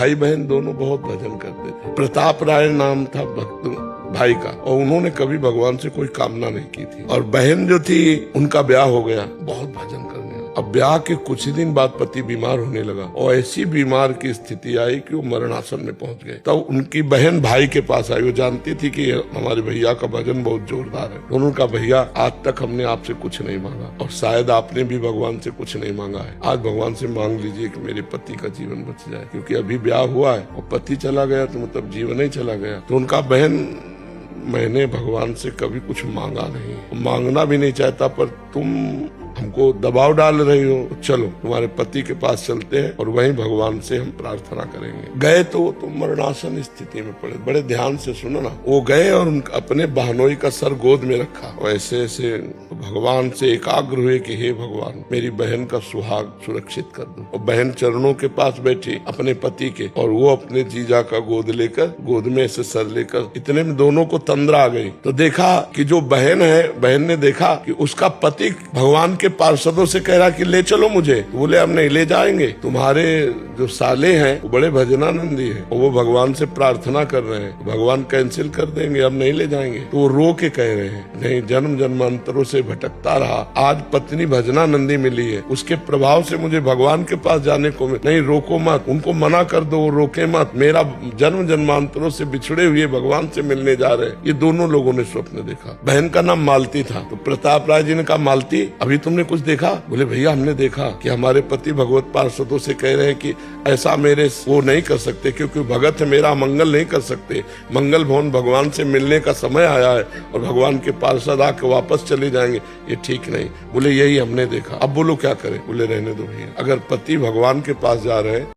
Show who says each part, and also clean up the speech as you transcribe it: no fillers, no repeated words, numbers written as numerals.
Speaker 1: भाई बहन दोनों बहुत भजन करते थे। प्रताप राय नाम था भक्त भाई का, और उन्होंने कभी भगवान से कोई कामना नहीं की थी। और बहन जो थी उनका ब्याह हो गया, बहुत भजन करने। अब ब्याह के कुछ ही दिन बाद पति बीमार होने लगा और ऐसी बीमार की स्थिति आई कि वो मरणासन में पहुंच गए। तब उनकी बहन भाई के पास आई। वो जानती थी कि हमारे भैया का भजन बहुत जोरदार है। उन्होंने कहा, भैया आज तक हमने आपसे कुछ नहीं मांगा और शायद आपने भी भगवान से कुछ नहीं मांगा है। आज भगवान से मांग लीजिए कि मेरे पति का जीवन बच जाए, क्योंकि अभी ब्याह हुआ है और पति चला गया तो मतलब जीवन ही चला गया। तो उनका, बहन मैंने भगवान से कभी कुछ मांगा नहीं, मांगना भी नहीं चाहता, पर तुम हमको दबाव डाल रही हो, चलो तुम्हारे पति के पास चलते हैं और वहीं भगवान से हम प्रार्थना करेंगे। गए तो मरणासन स्थिति में पड़े। बड़े ध्यान से सुनो ना। वो गए और अपने बहनोई का सर गोद में रखा, ऐसे ऐसे भगवान से एकाग्र हुए कि हे भगवान, मेरी बहन का सुहाग सुरक्षित कर दो। और बहन चरणों के पास बैठी अपने पति के, और वो अपने जीजा का गोद लेकर, गोद में से सर लेकर, इतने में दोनों को तंद्रा आ गई। तो देखा कि जो बहन है, बहन ने देखा कि उसका पति भगवान के पार्षदों से कह रहा कि ले चलो मुझे। तो बोले, हम नहीं ले जाएंगे, तुम्हारे जो साले हैं वो बड़े भजनानंदी हैं और वो भगवान से प्रार्थना कर रहे हैं, भगवान कैंसिल कर देंगे, हम नहीं ले जाएंगे। तो वो रो के कह रहे हैं, नहीं, जन्म जन्मांतरों से भटकता रहा, आज पत्नी भजनानंदी मिली है, उसके प्रभाव से मुझे भगवान के पास जाने को नहीं, रोको मत, उनको मना कर दो, रोके मत, मेरा जन्म जन्मांतरों से बिछड़े हुए भगवान से मिलने जा रहे। ये दोनों लोगों ने स्वप्न देखा। बहन का नाम मालती था। तो प्रताप राय जी ने कहा, मालती अभी तुमने कुछ देखा? बोले, भैया हमने देखा कि हमारे पति भगवत पार्षदों से कह रहे हैं कि ऐसा मेरे वो नहीं कर सकते, क्योंकि भगत है मेरा, मंगल नहीं कर सकते, मंगल भवन भगवान से मिलने का समय आया है और भगवान के पार्षद आके वापस चले जाएंगे, ये ठीक नहीं। बोले, यही हमने देखा, अब बोलो क्या करें? बोले, रहने दो भैया, अगर पति भगवान के पास जा रहे हैं